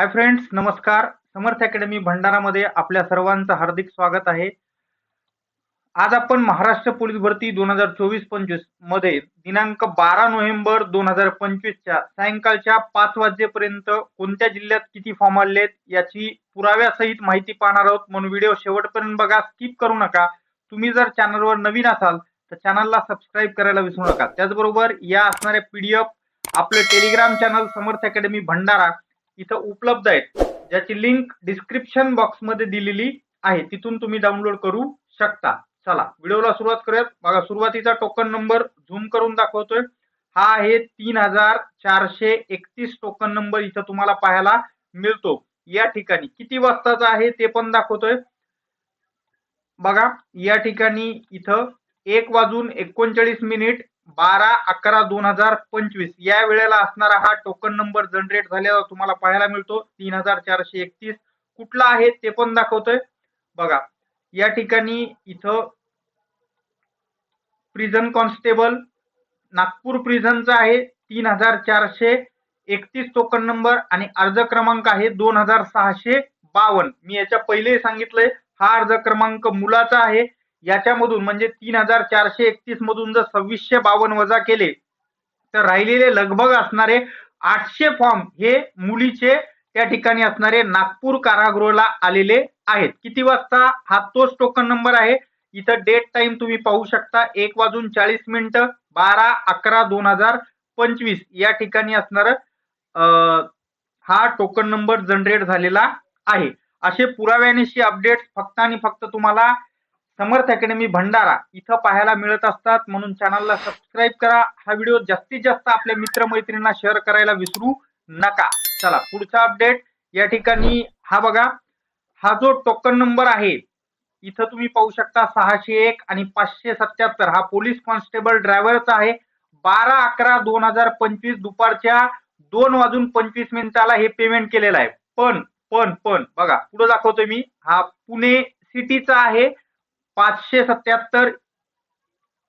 Hi friends, नमस्कार. समर्थ academy भंडारामध्ये आपल्या सर्वांचं हार्दिक स्वागत आहे. आज आपण महाराष्ट्र पोलीस भरती 2024-25 मध्ये दिनांक 12 नोव्हेंबर 2025 च्या सायंकाळच्या 5 वाजेपर्यंत कोणत्या जिल्ह्यात किती फॉर्म आलेत याची पुराव्यासहित माहिती पाहणार आहोत. म्हणून व्हिडिओ शेवटपर्यंत बघा, स्किप करू नका. तुम्ही जर चॅनलवर नवीन असाल तर चॅनलला सबस्क्राईब करायला विसरू नका. त्याचबरोबर या असणाऱ्या पीडीएफ आपले टेलिग्राम चॅनल समर्थ अकॅडमी भंडारा इथं उपलब्ध आहेत, ज्याची लिंक डिस्क्रिप्शन बॉक्स मध्ये दिलेली आहे. तिथून तुम्ही डाउनलोड करू शकता. चला व्हिडिओला सुरुवात करूयात. बघा, सुरुवातीचा टोकन नंबर झूम करून दाखवतोय. हा आहे 3431 टोकन नंबर इथं तुम्हाला पाहायला मिळतो. या ठिकाणी किती वाजताचा आहे ते पण दाखवतोय. बघा, या ठिकाणी इथं 1:39 12/11/2025 या वेळेला असणारा हा टोकन नंबर जनरेट झालेला तुम्हाला पाहायला मिळतो. 3431 कुठला आहे ते पण दाखवतोय. बघा, या ठिकाणी इथं प्रिझन कॉन्स्टेबल नागपूर प्रिझनचा आहे 3431 टोकन नंबर आणि अर्ज क्रमांक आहे 2652. मी याच्या पहिले सांगितलंय, हा अर्ज क्रमांक मुलाचा आहे. याच्यामधून म्हणजे 3431 मधून जर 2652 वजा केले तर राहिलेले लगभग असणारे 800 फॉर्म हे मुलीचे त्या ठिकाणी असणारे नागपूर कारागृहाला आलेले आहेत. किती वाजता? हा तोच टोकन नंबर आहे. इथं डेट टाइम तुम्ही पाहू शकता, 1:40 12/11/2025 या ठिकाणी असणार हा टोकन नंबर जनरेट झालेला आहे. असे पुराव्यानिशी अपडेट फक्त आणि फक्त तुम्हाला समर्थ अकॅडमी भंडारा इथं पाहायला मिळत असतात. म्हणून चॅनलला सबस्क्राईब करा. हा व्हिडिओ जास्तीत जास्त आपल्या मित्रमैत्रिणींना शेअर करायला विसरू नका. चला पुढचा अपडेट. या ठिकाणी हा बघा, हा जो टोकन नंबर आहे इथं तुम्ही पाहू शकता 601 आणि 577 हा पोलीस कॉन्स्टेबल ड्रायव्हरचा आहे. 12/11/2025 दुपारच्या 2:25 हे पेमेंट केलेलं आहे. पण बघा, पुढे दाखवतोय मी, हा पुणे सिटीचा आहे 577.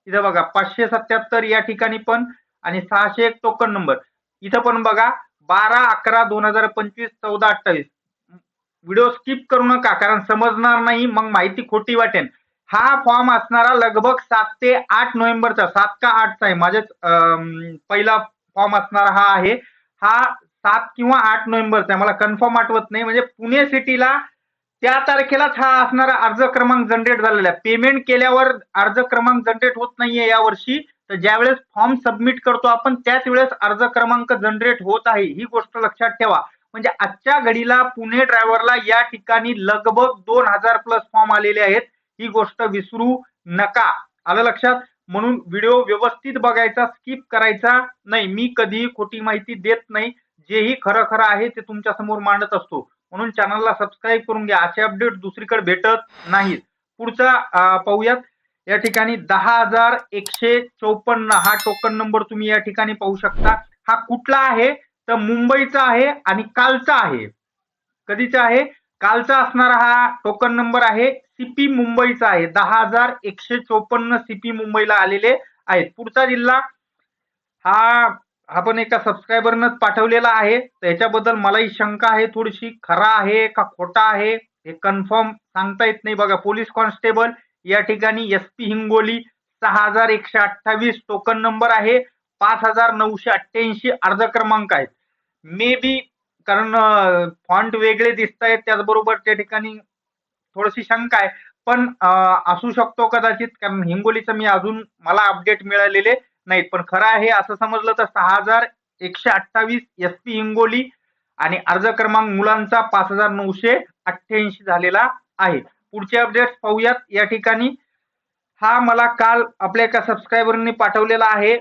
इथं बघा 577 या ठिकाणी पण आणि 601 टोकन नंबर इथं पण बघा. 12/11/2025 14:28. व्हिडिओ स्किप करू नका, कारण समजणार नाही, मग माहिती खोटी वाटेल. हा फॉर्म असणारा लगभग 7 ते 8 नोव्हेंबरचा, 7 का 8चा आहे. माझ्याच पहिला फॉर्म असणारा हा आहे. हा 7 किंवा 8 नोव्हेंबरचा आहे, मला कन्फर्म आठवत नाही. म्हणजे पुणे सिटीला त्या तारखेलाच हा असणारा अर्ज क्रमांक जनरेट झालेला आहे. पेमेंट केल्यावर अर्ज क्रमांक जनरेट होत नाहीये या वर्षी. तर ज्या वेळेस फॉर्म सबमिट करतो आपण त्याच वेळेस अर्ज क्रमांक जनरेट होत आहे, ही गोष्ट लक्षात ठेवा. म्हणजे आजच्या घडीला पुणे ड्रायव्हरला या ठिकाणी लगभग 2000 प्लस फॉर्म आलेले आहेत. ही गोष्ट विसरू नका. आलं लक्षात? म्हणून व्हिडिओ व्यवस्थित बघायचा, स्किप करायचा नाही. मी कधीही खोटी माहिती देत नाही. जेही खरं आहे ते तुमच्या समोर मांडत असतो. म्हणून चॅनलला सबस्क्राईब करून घ्या. असे अपडेट दुसरीकडे भेटत नाहीत. पुढचा पाहूयात. या ठिकाणी 10,154 हा टोकन नंबर तुम्ही या ठिकाणी पाहू शकता. हा कुठला आहे तर मुंबईचा आहे आणि कालचा आहे. कधीचा आहे? कालचा असणारा हा टोकन नंबर आहे. सीपी मुंबईचा आहे. 10,154 सीपी मुंबईला आलेले आहेत. पुढचा जिल्हा हा पण एका सबस्क्रायबरनं पाठवलेला आहे. तर याच्याबद्दल मलाही शंका आहे थोडीशी, खरा आहे का खोटा आहे हे कन्फर्म सांगता येत नाही. बघा, पोलीस कॉन्स्टेबल या ठिकाणी एसपी हिंगोली 6,128 टोकन नंबर आहे. 5,988 अर्ज क्रमांक आहेत. मे बी कारण फॉन्ट वेगळे दिसत आहेत, त्याचबरोबर त्या ठिकाणी थोडीशी शंका आहे. पण असू शकतो कदाचित, कारण हिंगोलीचं मी अजून मला अपडेट मिळालेले नाहीत. पण खरं आहे असं समजलं तर 6,128 एसपी हिंगोली आणि अर्ज क्रमांक मुलांचा 5,988 झालेला आहे. पुढचे अपडेट्स पाहूयात. या ठिकाणी हा मला काल आपल्या एका सबस्क्रायबरने पाठवलेला आहे.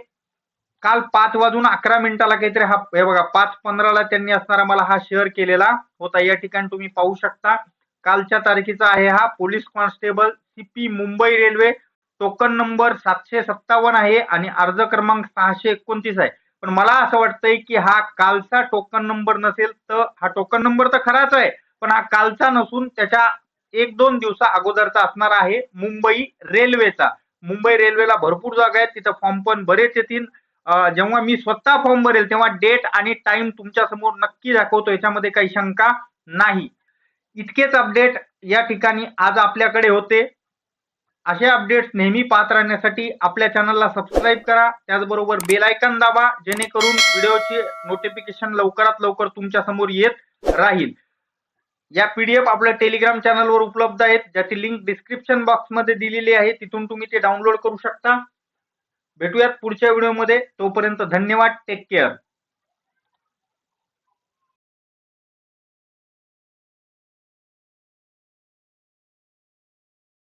काल 5:11 काहीतरी हा, हे बघा 5:15 त्यांनी असणारा मला हा शेअर केलेला होता. या ठिकाणी तुम्ही पाहू शकता कालच्या तारखेचा आहे हा. Police constable CP Mumbai railway token number 757 आहे आणि अर्ज क्रमांक 629 आहे. पण मला असं वाटतंय की हा कालचा टोकन नंबर नसेल. तर हा टोकन नंबर तर खराच आहे, पण हा कालचा नसून त्याच्या 1-2 दिवसा अगोदरचा असणार आहे मुंबई रेल्वेचा. मुंबई रेल्वेला भरपूर जागा आहेत, तिथं फॉर्म पण बरेच येतील. जेव्हा मी स्वतः फॉर्म भरेल तेव्हा डेट आणि टाइम तुमच्या समोर नक्की दाखवतो, याच्यामध्ये काही शंका नाही. इतकेच अपडेट या ठिकाणी आज आपल्याकडे होते. असे अपडेट्स नेहमी पाहत राहण्यासाठी आपल्या चॅनलला सबस्क्राईब करा, त्याचबरोबर बेल आयकॉन दाबा, जेणेकरून व्हिडिओचे नोटिफिकेशन लवकरात लवकर तुमच्या समोर येत राहील. या PDF आपल्या टेलिग्राम चॅनलवर उपलब्ध आहेत, ज्याची लिंक डिस्क्रिप्शन बॉक्समध्ये दिलेली आहे, तिथून तुम्ही ते डाउनलोड करू शकता. भेटूयात पुढच्या व्हिडिओमध्ये, तोपर्यंत धन्यवाद, टेक केअर.